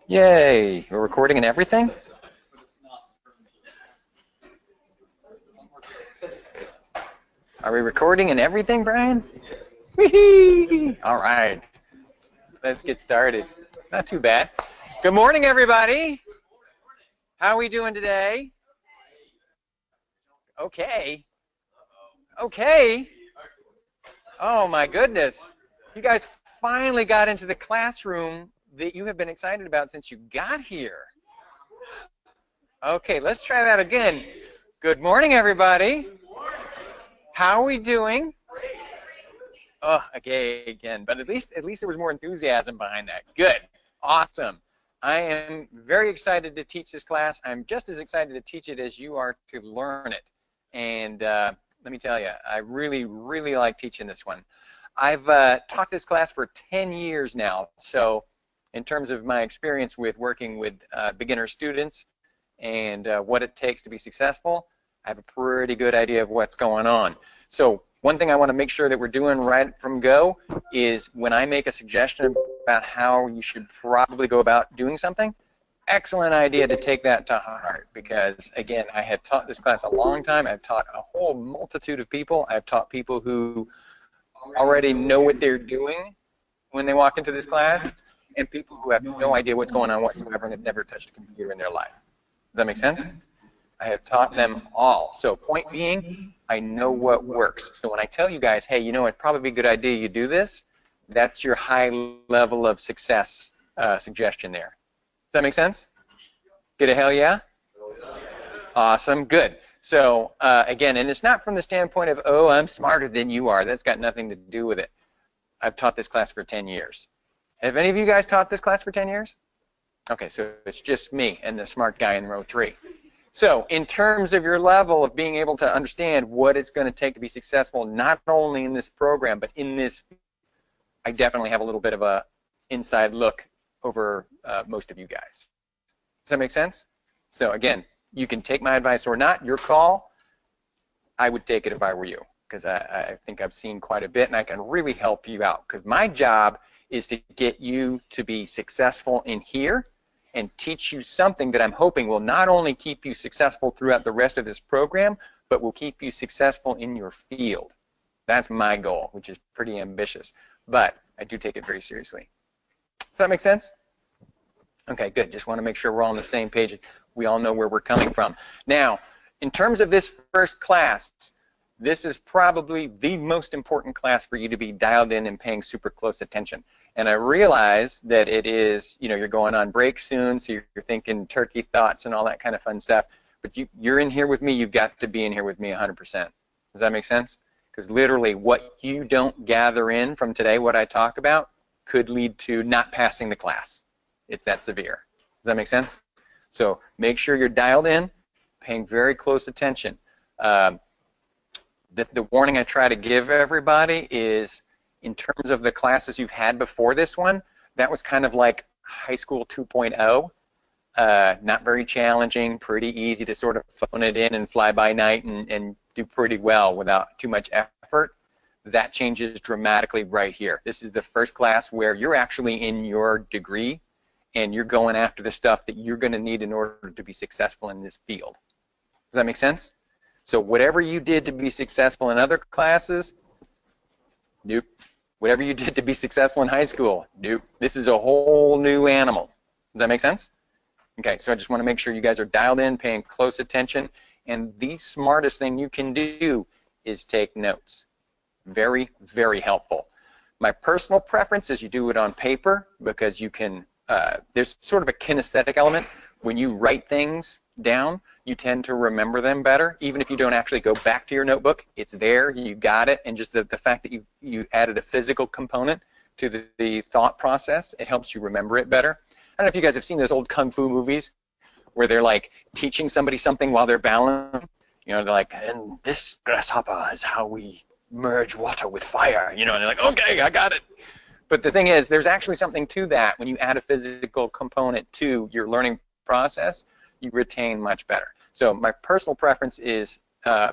Yay! We're recording and everything? Are we recording and everything, Brian? Whee! All right. Let's get started. Not too bad. Good morning, everybody. How are we doing today? Okay. Okay. Oh, my goodness. You guys finally got into the classroom that you have been excited about since you got here. Okay, let's try that again. Good morning, everybody. How are we doing? Oh, okay, again, but at least there was more enthusiasm behind that. Good, awesome. I am very excited to teach this class. I'm just as excited to teach it as you are to learn it. And let me tell you, I really, really like teaching this one. I've taught this class for 10 years now. So in terms of my experience with working with beginner students and what it takes to be successful, I have a pretty good idea of what's going on. So one thing I want to make sure that we're doing right from go is when I make a suggestion about how you should probably go about doing something, excellent idea to take that to heart because, again, I have taught this class a long time. I've taught a whole multitude of people. I've taught people who already know what they're doing when they walk into this class and people who have no idea what's going on whatsoever and have never touched a computer in their life. Does that make sense? I have taught them all. So point being, I know what works. So when I tell you guys, hey, you know, it'd probably be a good idea you do this, that's your high level of success suggestion there. Does that make sense? Get a hell yeah? Awesome, good. So again, and it's not from the standpoint of, oh, I'm smarter than you are. That's got nothing to do with it. I've taught this class for 10 years. Have any of you guys taught this class for 10 years? Okay, so it's just me and the smart guy in row 3. So in terms of your level of being able to understand what it's going to take to be successful, not only in this program, but in this, I definitely have a little bit of a inside look over most of you guys. Does that make sense? So again, you can take my advice or not, your call. I would take it if I were you, because I think I've seen quite a bit and I can really help you out. Because my job is to get you to be successful in here and teach you something that I'm hoping will not only keep you successful throughout the rest of this program, but will keep you successful in your field. That's my goal, which is pretty ambitious, but I do take it very seriously. Does that make sense? Okay, good. Just want to make sure we're all on the same page. We all know where we're coming from. Now, in terms of this first class, this is probably the most important class for you to be dialed in and paying super close attention. And I realize that it is, you know, you're going on break soon, so you're thinking turkey thoughts and all that kind of fun stuff. But you're in here with me. You've got to be in here with me 100%. Does that make sense? Because literally what you don't gather in from today, what I talk about, could lead to not passing the class. It's that severe. Does that make sense? So make sure you're dialed in, paying very close attention. The warning I try to give everybody is, in terms of the classes you've had before this one, that was kind of like high school 2.0. Not very challenging, pretty easy to sort of phone it in and fly by night and do pretty well without too much effort. That changes dramatically right here. This is the first class where you're actually in your degree and you're going after the stuff that you're going to need in order to be successful in this field. Does that make sense? So whatever you did to be successful in other classes, nope. Whatever you did to be successful in high school, nope. This is a whole new animal. Does that make sense? Okay, so I just want to make sure you guys are dialed in, paying close attention, and the smartest thing you can do is take notes. Very, very helpful. My personal preference is you do it on paper because you can, there's sort of a kinesthetic element. When you write things down, you tend to remember them better. Even if you don't actually go back to your notebook, it's there, you got it, and just the fact that you added a physical component to the thought process, it helps you remember it better. I don't know if you guys have seen those old kung fu movies where they're like teaching somebody something while they're balancing. You know, they're like, and this grasshopper is how we merge water with fire. You know, and they're like, okay, I got it. But the thing is, there's actually something to that. When you add a physical component to your learning process, you retain much better. So my personal preference is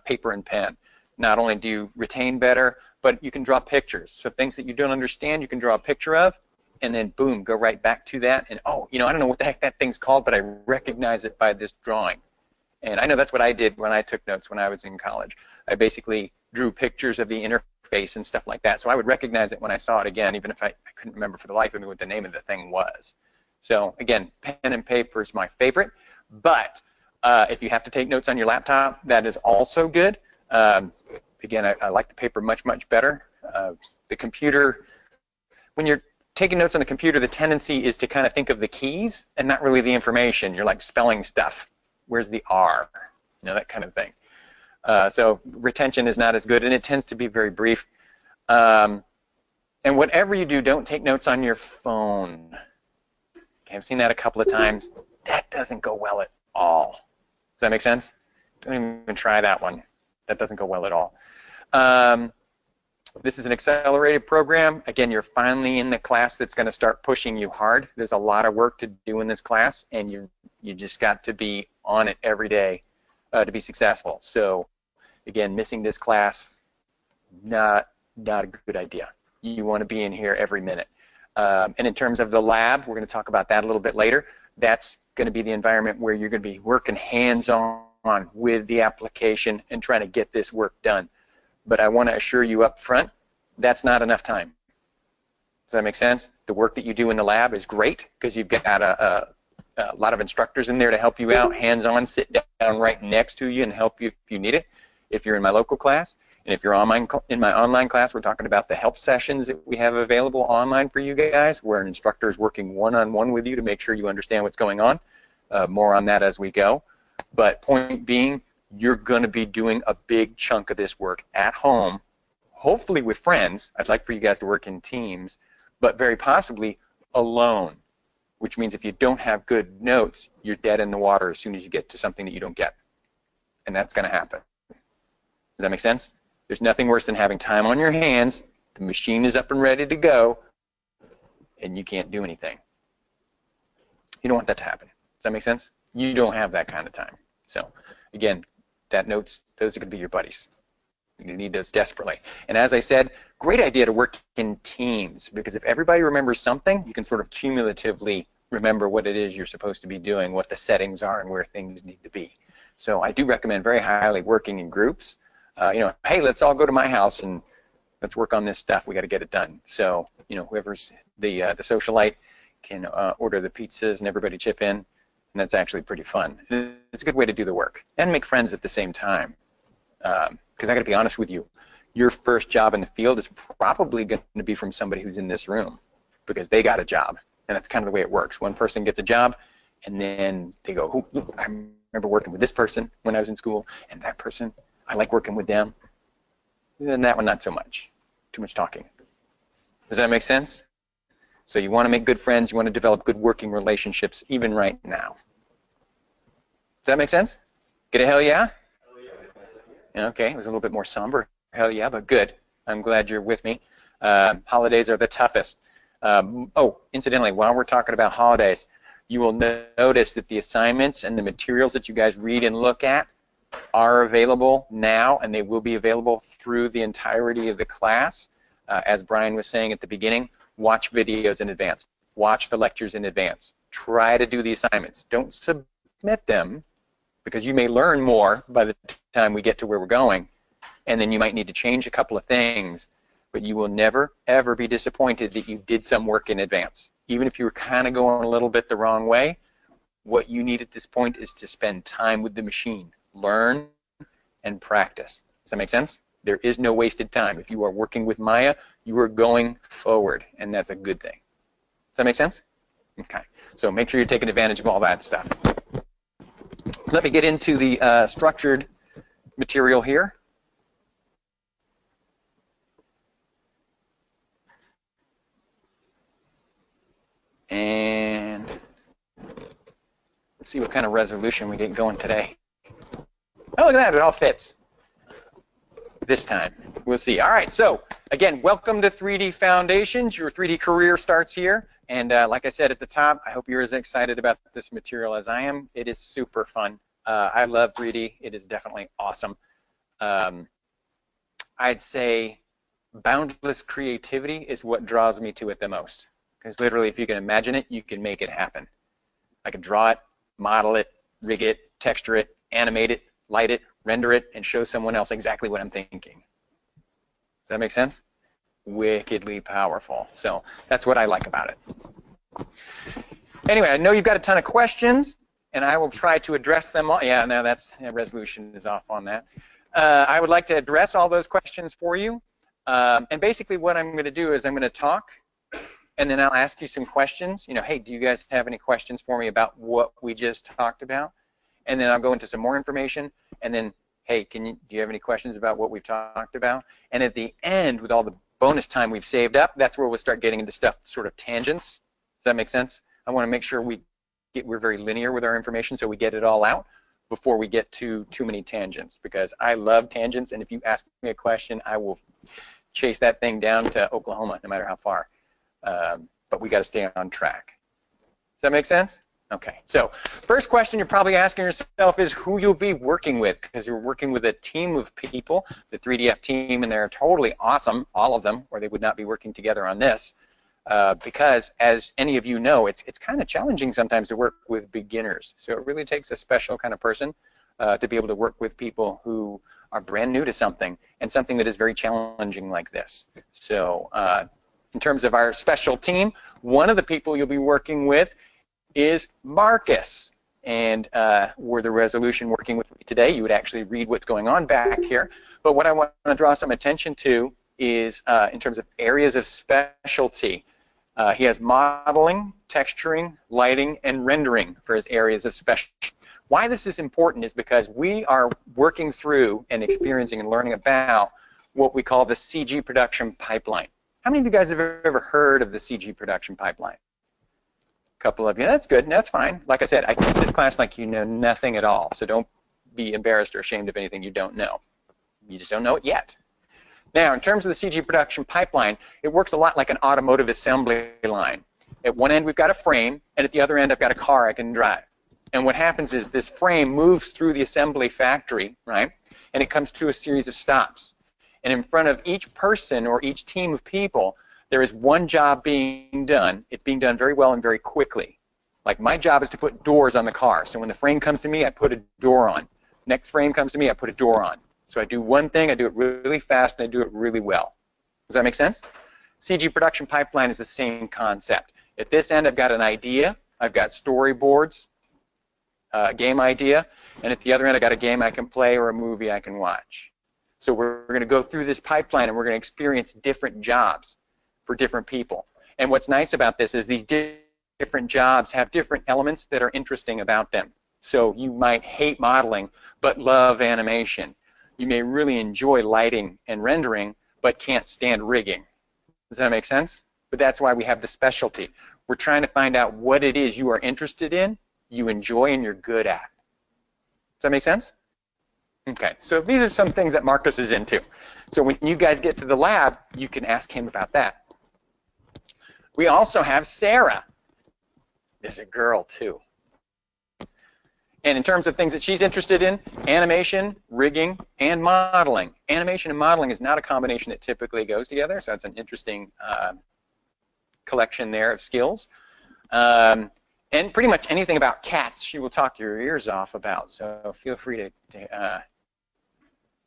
paper and pen. Not only do you retain better, but you can draw pictures. So things that you don't understand, you can draw a picture of, and then boom, go right back to that. And oh, I don't know what the heck that thing's called, but I recognize it by this drawing. And I know that's what I did when I took notes when I was in college. I basically drew pictures of the interface and stuff like that. So I would recognize it when I saw it again, even if I couldn't remember for the life of me what the name of the thing was. So again, pen and paper is my favorite. But if you have to take notes on your laptop, that is also good. Again, I like the paper much, much better. The computer, when you're taking notes on the computer, the tendency is to kind of think of the keys and not really the information. You're like spelling stuff. Where's the R? That kind of thing. So retention is not as good, and it tends to be very brief. And whatever you do, don't take notes on your phone. Okay, I've seen that a couple of times. That doesn't go well at all. Does that make sense? Don't even try that one. That doesn't go well at all. This is an accelerated program. Again, you're finally in the class that's going to start pushing you hard. There's a lot of work to do in this class, and you just got to be on it every day to be successful. So, again, missing this class, not a good idea. You want to be in here every minute. And in terms of the lab, we're going to talk about that a little bit later. That's going to be the environment where you're going to be working hands-on with the application and trying to get this work done. But I want to assure you up front, that's not enough time. Does that make sense? The work that you do in the lab is great because you've got a lot of instructors in there to help you out, hands-on, sit down right next to you and help you if you need it, if you're in my local class. And if you're in my online class, we're talking about the help sessions that we have available online for you guys, where an instructor is working one-on-one with you to make sure you understand what's going on. More on that as we go. But point being, you're going to be doing a big chunk of this work at home, hopefully with friends. I'd like for you guys to work in teams, but very possibly alone, which means if you don't have good notes, you're dead in the water as soon as you get to something that you don't get. And that's going to happen. Does that make sense? There's nothing worse than having time on your hands, the machine is up and ready to go, and you can't do anything. You don't want that to happen. Does that make sense? You don't have that kind of time. So, again, that notes, those are going to be your buddies. You're going to need those desperately. And as I said, great idea to work in teams, because if everybody remembers something, you can sort of cumulatively remember what it is you're supposed to be doing, what the settings are, and where things need to be. So I do recommend very highly working in groups. Hey, let's all go to my house and let's work on this stuff. We got to get it done. So, whoever's the socialite can order the pizzas and everybody chip in, and that's actually pretty fun. It's a good way to do the work and make friends at the same time. Because I got to be honest with you, your first job in the field is probably going to be from somebody who's in this room, because they got a job, and that's kind of the way it works. One person gets a job, and then they go, "Oh, I remember working with this person when I was in school, and that person, I like working with them." And that one, not so much. Too much talking. Does that make sense? So you want to make good friends. You want to develop good working relationships even right now. Does that make sense? Get a hell yeah? Okay, it was a little bit more somber. Hell yeah, but good. I'm glad you're with me. Holidays are the toughest. Incidentally, while we're talking about holidays, you will notice that the assignments and the materials that you guys read and look at are available now, and they will be available through the entirety of the class. As Brian was saying at the beginning, watch videos in advance. Watch the lectures in advance. Try to do the assignments. Don't submit them, because you may learn more by the time we get to where we're going, and then you might need to change a couple of things, but you will never, ever be disappointed that you did some work in advance. Even if you were kind of going a little bit the wrong way, what you need at this point is to spend time with the machine. Learn and practice. Does that make sense? There is no wasted time. If you are working with Maya, you are going forward, and that's a good thing. Does that make sense? Okay. So make sure you're taking advantage of all that stuff. Let me get into the structured material here. And let's see what kind of resolution we get going today. Oh, look at that, it all fits. This time, we'll see. All right, so again, welcome to 3D Foundations. Your 3D career starts here. And like I said at the top, I hope you're as excited about this material as I am. It is super fun. I love 3D. It is definitely awesome. I'd say boundless creativity is what draws me to it the most. Because literally, if you can imagine it, you can make it happen. I can draw it, model it, rig it, texture it, animate it, light it, render it, and show someone else exactly what I'm thinking. Does that make sense? Wickedly powerful. So that's what I like about it. Anyway, I know you've got a ton of questions, and I will try to address them all. Yeah, no, resolution is off on that. I would like to address all those questions for you. And basically what I'm going to do is I'm going to talk, and then I'll ask you some questions. You know, hey, do you guys have any questions for me about what we just talked about? And then I'll go into some more information, and then, hey, do you have any questions about what we've talked about? And at the end, with all the bonus time we've saved up, that's where we'll start getting into stuff, sort of tangents. Does that make sense? I want to make sure we're very linear with our information, so we get it all out before we get to too many tangents, because I love tangents, and if you ask me a question, I will chase that thing down to Oklahoma, no matter how far. But we got to stay on track. Does that make sense? Okay, so first question you're probably asking yourself is who you'll be working with, because you're working with a team of people, the 3DF team, and they're totally awesome, all of them, or they would not be working together on this. Because, as any of you know, it's kind of challenging sometimes to work with beginners. So it really takes a special kind of person to be able to work with people who are brand new to something, and something that is very challenging like this. So in terms of our special team, one of the people you'll be working with is Marcus. And were the resolution working with me today, you would actually read what's going on back here. But what I want to draw some attention to is in terms of areas of specialty. He has modeling, texturing, lighting, and rendering for his areas of specialty. Why this is important is because we are working through and experiencing and learning about what we call the CG production pipeline. How many of you guys have ever heard of the CG production pipeline? A couple of you. That's good. That's fine. Like I said, I teach this class like you know nothing at all. So don't be embarrassed or ashamed of anything you don't know. You just don't know it yet. Now, in terms of the CG production pipeline, it works a lot like an automotive assembly line. At one end, we've got a frame, and at the other end, I've got a car I can drive. And what happens is this frame moves through the assembly factory, right? And it comes to a series of stops. And in front of each person or each team of people, there is one job being done. It's being done very well and very quickly. Like my job is to put doors on the car. So when the frame comes to me, I put a door on. Next frame comes to me, I put a door on. So I do one thing, I do it really fast, and I do it really well. Does that make sense? CG production pipeline is the same concept. At this end, I've got an idea. I've got storyboards, a game idea. And at the other end, I've got a game I can play or a movie I can watch. So we're going to go through this pipeline, and we're going to experience different jobs for different people. And what's nice about this is these different jobs have different elements that are interesting about them. So you might hate modeling, but love animation. You may really enjoy lighting and rendering, but can't stand rigging. Does that make sense? But that's why we have the specialty. We're trying to find out what it is you are interested in, you enjoy, and you're good at. Does that make sense? Okay, so these are some things that Marcus is into. So when you guys get to the lab, you can ask him about that. We also have Sarah. There's a girl, too. And in terms of things that she's interested in, animation, rigging, and modeling. Animation and modeling is not a combination that typically goes together, so it's an interesting collection there of skills. And pretty much anything about cats, she will talk your ears off about, so feel free to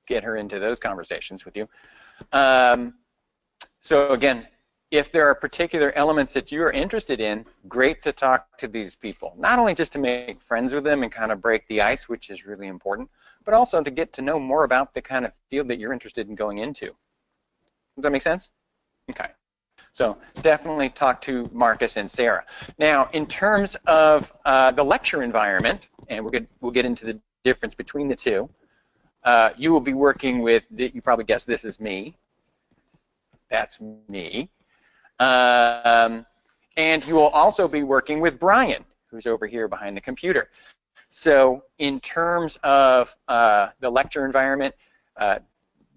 get her into those conversations with you. So again, if there are particular elements that you are interested in, great to talk to these people. Not only just to make friends with them and kind of break the ice, which is really important, but also to get to know more about the kind of field that you're interested in going into. Does that make sense? Okay. So definitely talk to Marcus and Sarah. Now, in terms of the lecture environment, and we'll get into the difference between the two, you will be working with, you probably guessed this is me. That's me. And you will also be working with Brian, who's over here behind the computer. So in terms of the lecture environment,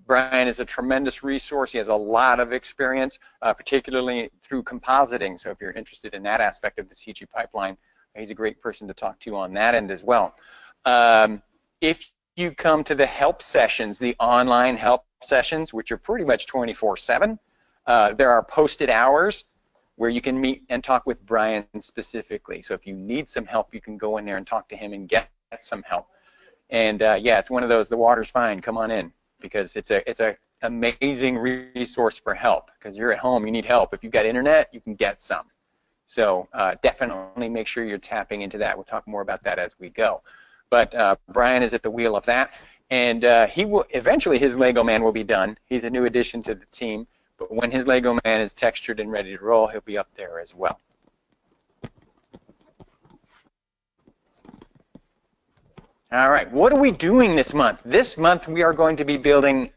Brian is a tremendous resource. He has a lot of experience, particularly through compositing. So if you're interested in that aspect of the CG pipeline, he's a great person to talk to on that end as well. If you come to the help sessions, the online help sessions, which are pretty much 24/7, there are posted hours where you can meet and talk with Brian specifically. So if you need some help, you can go in there and talk to him and get some help. And yeah, it's one of those, the water's fine, come on in, because it's a amazing resource for help, because you're at home, you need help. If you've got internet, you can get some. So definitely make sure you're tapping into that. We'll talk more about that as we go. But Brian is at the wheel of that, and he will eventually, his Lego Man will be done. He's a new addition to the team, but when his Lego Man is textured and ready to roll, he'll be up there as well. All right, what are we doing this month? This month we are going to be building